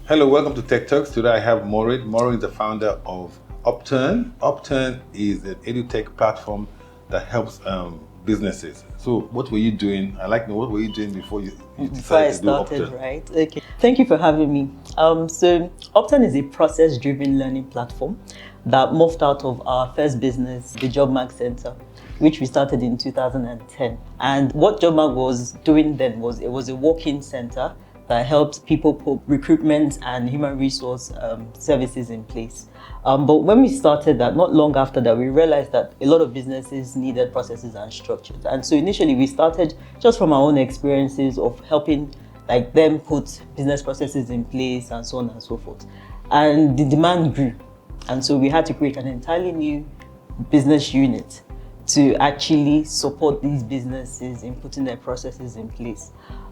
Hello, welcome to Techturks. Today I have Maureen. Maureen is the founder of Upturn. Upturn is an edutech platform that helps businesses. So what were you doing? I'd like to know, what were you doing before you decided to do Upturn? Right? Okay. Thank you for having me. So Upturn is a process-driven learning platform that morphed out of our first business, the Job Mag Center, which we started in 2010. And what Job Mag was doing then was it was a walk-in center that helped people put recruitment and human resource services in place. But when we started that, not long after that, we realized that a lot of businesses needed processes and structures. And so initially we started just from our own experiences of helping them put business processes in place and so on and so forth. And the demand grew. And so we had to create an entirely new business unit to actually support these businesses in putting their processes in place.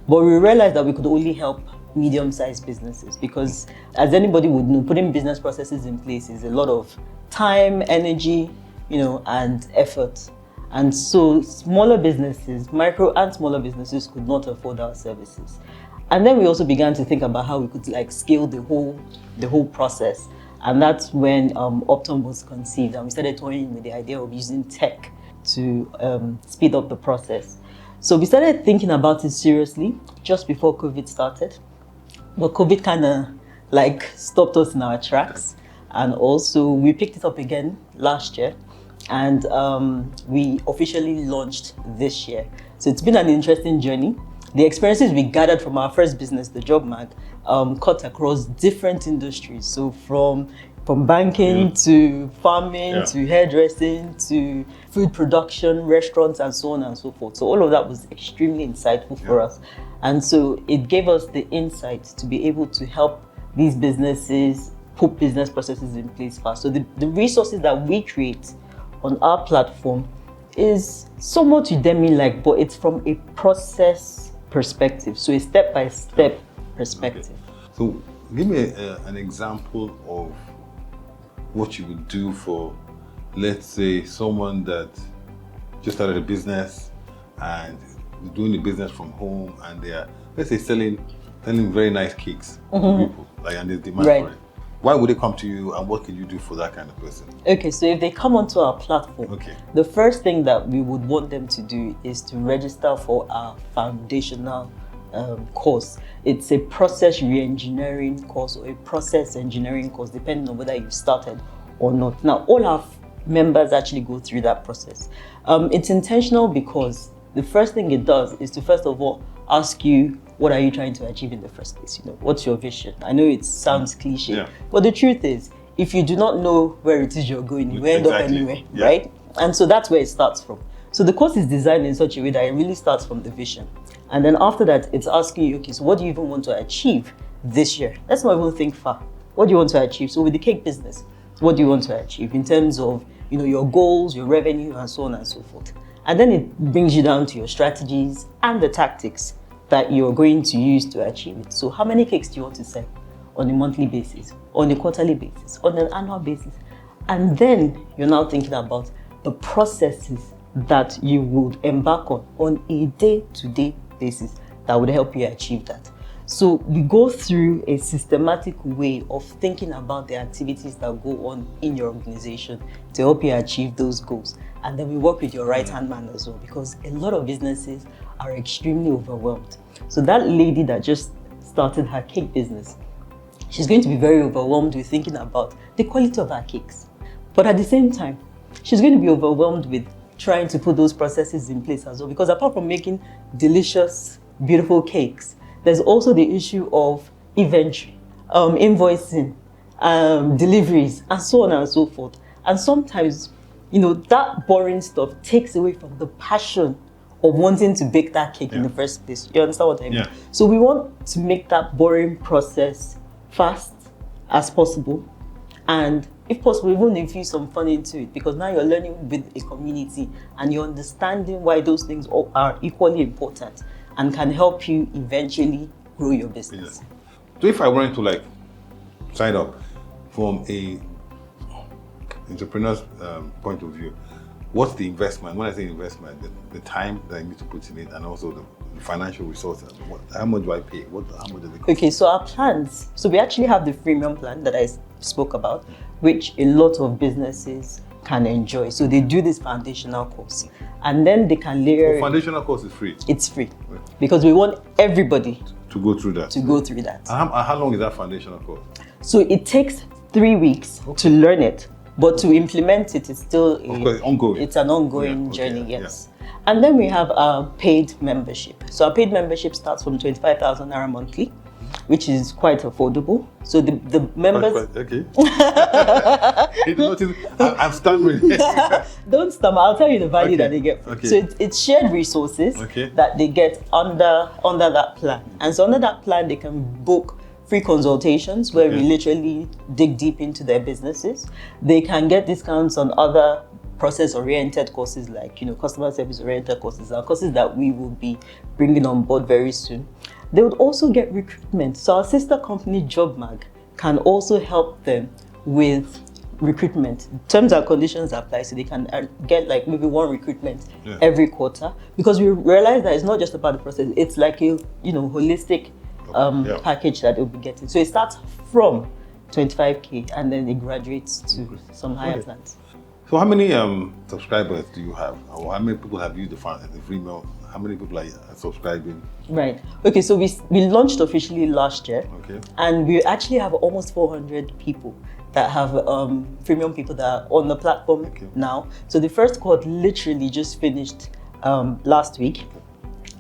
But we realized that we could only help medium-sized businesses because, as anybody would know, putting business processes in place is a lot of time, energy, and effort. And so smaller businesses, micro and smaller businesses, could not afford our services. And then we also began to think about how we could scale the whole process. And that's when Upturn was conceived, and we started toying with the idea of using tech to speed up the process. So we started thinking about it seriously just before COVID started. But COVID kind of stopped us in our tracks. And also we picked it up again last year, and we officially launched this year. So it's been an interesting journey. The experiences we gathered from our first business, the Job Mag, cut across different industries. So from banking to farming to hairdressing to food production, restaurants, and so on and so forth. So all of that was extremely insightful for us. And so it gave us the insight to be able to help these businesses put business processes in place fast. So the resources that we create on our platform is somewhat Udemy-like, but it's from a process perspective. So a step-by-step perspective. Okay. So give me an example of what you would do for, let's say, someone that just started a business and doing the business from home, and they are, let's say, selling very nice cakes to people, and there's demand for it. Why would they come to you, and what can you do for that kind of person? Okay, so if they come onto our platform, the first thing that we would want them to do is to register for our foundational course. It's a process re-engineering course or a process engineering course, depending on whether you've started or not. Now, all our members actually go through that process. It's intentional because the first thing it does is to, first of all, ask you, what are you trying to achieve in the first place? What's your vision? I know it sounds cliche, but the truth is, if you do not know where it is you're going, you end up anywhere, right? And so that's where it starts from. So the course is designed in such a way that it really starts from the vision. And then after that, it's asking you, okay, so what do you even want to achieve this year? Let's not even think far. What do you want to achieve? So with the cake business, what do you want to achieve in terms of, your goals, your revenue, and so on and so forth? And then it brings you down to your strategies and the tactics that you're going to use to achieve it. So how many cakes do you want to sell on a monthly basis, on a quarterly basis, on an annual basis? And then you're now thinking about the processes that you would embark on a day-to-day basis that would help you achieve that. So we go through a systematic way of thinking about the activities that go on in your organization to help you achieve those goals. And then we work with your right-hand man as well, because a lot of businesses are extremely overwhelmed. So that lady that just started her cake business, she's going to be very overwhelmed with thinking about the quality of her cakes. But at the same time, she's going to be overwhelmed with trying to put those processes in place as well, because apart from making delicious, beautiful cakes, there's also the issue of inventory, invoicing, deliveries, and so on and so forth. And sometimes, that boring stuff takes away from the passion of wanting to bake that cake in the first place. You understand what I mean? Yeah. So we want to make that boring process fast as possible, and if possible, even infuse some fun into it, because now you're learning with a community and you're understanding why those things are equally important and can help you eventually grow your business. So if I wanted to sign up from a entrepreneur's point of view, what's the investment? When I say investment, the time that I need to put in it, and also financial resources? How much do I pay? How much does it cost? Okay, so our plans, so we actually have the freemium plan that I spoke about, which a lot of businesses can enjoy. So they do this foundational course, and then they can layer. Foundational course is free. It's free because we want everybody to go through that. And how long is that foundational course? So it takes 3 weeks to learn it, but to implement it is still ongoing. It's an ongoing journey, yes. Yeah. And then we have our paid membership. So our paid membership starts from 25,000 naira monthly, which is quite affordable. So the members. Okay. I'm stammering. Don't stammer. I'll tell you the value that they get. Okay. So it's shared resources that they get under that plan. And so under that plan, they can book free consultations where we literally dig deep into their businesses. They can get discounts on other process-oriented courses like, customer service-oriented courses and courses that we will be bringing on board very soon. They would also get recruitment. So our sister company, JobMag, can also help them with recruitment. Terms and conditions apply, so they can get like maybe one recruitment every quarter, because we realize that it's not just about the process. It's like a holistic package that they'll be getting. So it starts from 25k and then it graduates to some higher plans. So how many subscribers do you have? Or how many people have used the freemium? How many people are subscribing? Right. Okay, so we launched officially last year. Okay. And we actually have almost 400 people that have freemium people that are on the platform now. So the first cohort literally just finished last week.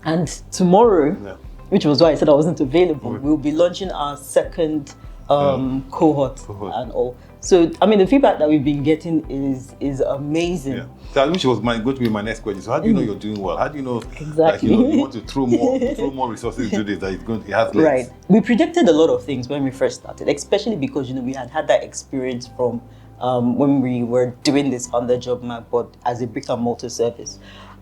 And tomorrow, which was why I said I wasn't available, we'll be launching our second cohort and all. So, I mean, the feedback that we've been getting is amazing. Yeah. So, which was going to be my next question. So, how do you know you're doing well? How do you know exactly you want to throw more resources into this, that it has legs? Right. We predicted a lot of things when we first started, especially because we had that experience from when we were doing this on the job map, but as a brick and mortar service.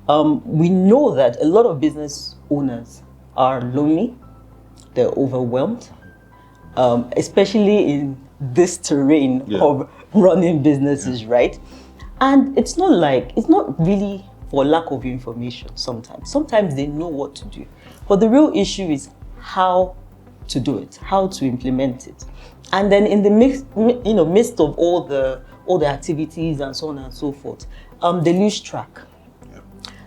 We know that a lot of business owners are lonely, they're overwhelmed, especially in this terrain of running businesses, right? And it's not really for lack of information sometimes. Sometimes they know what to do. But the real issue is how to do it, how to implement it. And then in the midst of all the activities and so on and so forth, they lose track.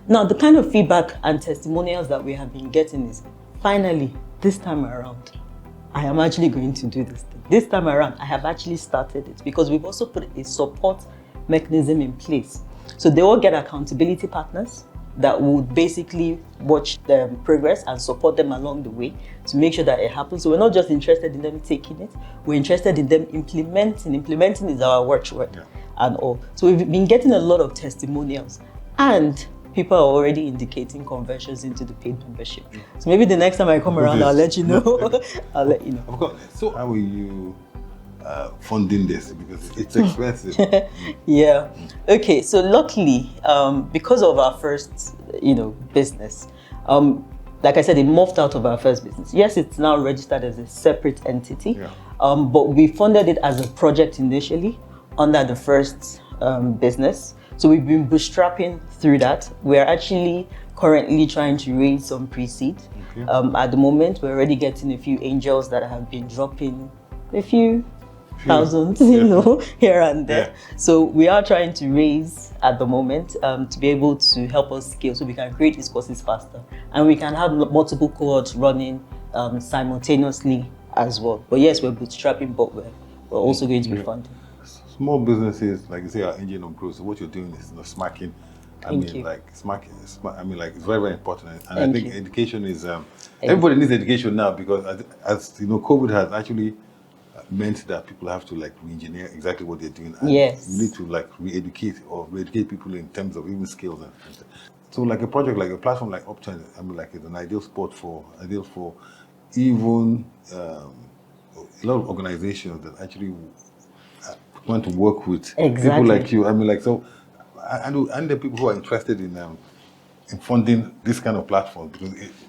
Now, the kind of feedback and testimonials that we have been getting is, finally, this time around, I am actually going to do this thing. This time around, I have actually started it, because we've also put a support mechanism in place. So they all get accountability partners that would basically watch their progress and support them along the way to make sure that it happens. So we're not just interested in them taking it, we're interested in them implementing. Implementing is our watchword and all. So we've been getting a lot of testimonials, and people are already indicating conversions into the paid membership. So maybe the next time I come around, I'll let you know. I'll let you know. Of course. So how are you funding this? Because it's expensive. Yeah. Okay. So luckily, because of our first, business, like I said, it morphed out of our first business. Yes, it's now registered as a separate entity, but we funded it as a project initially under the first business. So we've been bootstrapping through that. We're actually currently trying to raise some pre-seed. At the moment, we're already getting a few angels that have been dropping a few thousands, here and there. So we are trying to raise at the moment to be able to help us scale, so we can create these courses faster, and we can have multiple cohorts running simultaneously as well. But yes, we're bootstrapping, but we're also going to be funding. Small businesses, like you say, are engine of growth. So what you're doing is smacking. It's very, very important. And I think education is, everybody needs education now, because as COVID has actually meant that people have to re-engineer exactly what they're doing. And you need to re-educate people in terms of even skills. So like a project, like a platform like Upturn, it's an ideal spot for even a lot of organizations that actually want to work with people like you. And the people who are interested in funding this kind of platform,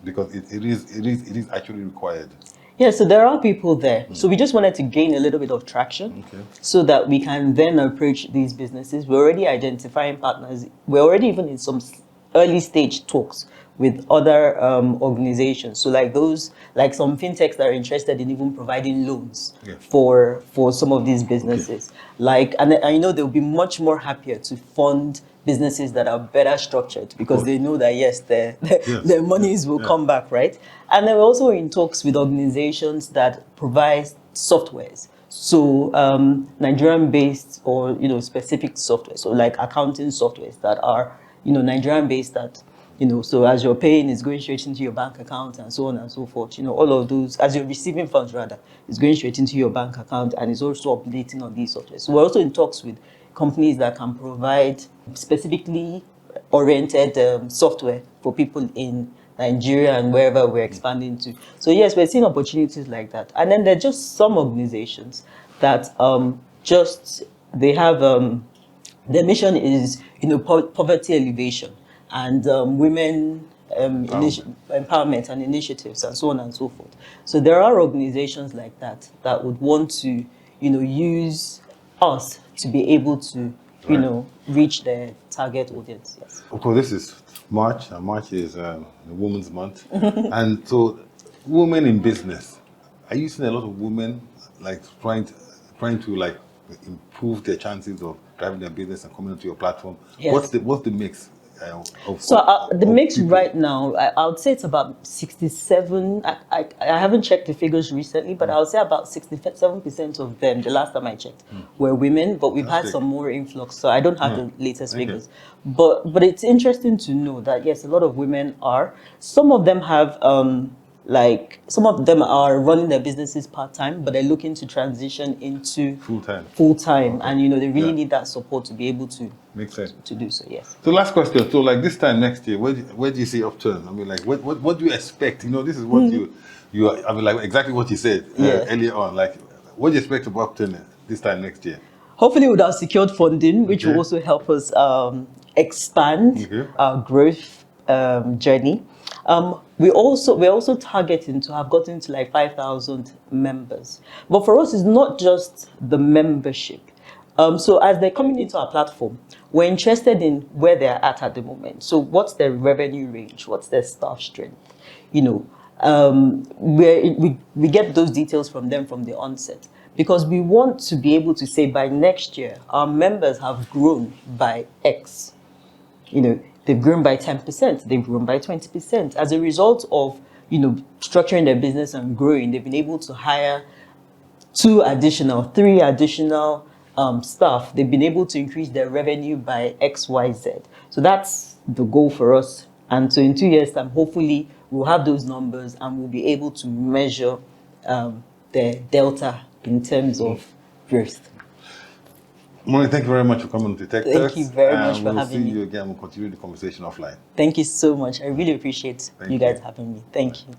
because it is actually required. Yeah, so there are people there. So we just wanted to gain a little bit of traction so that we can then approach these businesses. We're already identifying partners. We're already even in some early stage talks with other organizations. So like some fintechs that are interested in even providing loans for some of these businesses. And I know they'll be much more happier to fund businesses that are better structured because they know that yes, their monies will come back, right? And then we're also in talks with organizations that provide softwares. So Nigerian-based or specific software, so like accounting softwares that are Nigerian-based that so as you're paying, it's going straight into your bank account and so on and so forth. All of those, as you're receiving funds rather, it's going straight into your bank account and it's also updating on these software. So we're also in talks with companies that can provide specifically oriented software for people in Nigeria and wherever we're expanding to. So yes, we're seeing opportunities like that. And then there are just some organizations that they have their mission is poverty alleviation and women empowerment and initiatives and so on and so forth. So there are organizations like that that would want to use us to be able to reach their target audience. Yes. Of course, this is March, and March is the Women's Month, and so women in business. Are you seeing a lot of women like trying to like improve their chances of driving their business and coming onto your platform? Yes. What's the mix? The mix people right now, I would say it's about 67. I haven't checked the figures recently, but I would say about 67% of them, the last time I checked, were women, but we've had some more influx, so I don't have the latest figures. But it's interesting to know that, yes, a lot of women are. Some of them have, some of them are running their businesses part-time, but they're looking to transition into full-time. And, they really need that support to be able to make sense to do so. Yes. So last question. So like this time next year, where do you see Upturn? I mean, like what do you expect? This is what you I mean, like exactly what you said earlier on. Like, what do you expect about Upturn this time next year? Hopefully, we would have secured funding, which will also help us expand our growth journey. We're also targeting to have gotten to like 5,000 members. But for us, it's not just the membership. So as they're coming into our platform, we're interested in where they're at the moment. So what's their revenue range? What's their staff strength? We get those details from them from the onset because we want to be able to say by next year, our members have grown by X. They've grown by 10%, they've grown by 20%. As a result of, structuring their business and growing, they've been able to hire 3 additional staff. They've been able to increase their revenue by XYZ. So that's the goal for us. And so in 2 years' time, hopefully we'll have those numbers and we'll be able to measure the delta in terms of growth. Maureen, thank you very much for coming to Techturks. Thank you very much for having me. We'll see you again. We'll continue the conversation offline. Thank you so much. I really appreciate you guys having me. Thank you.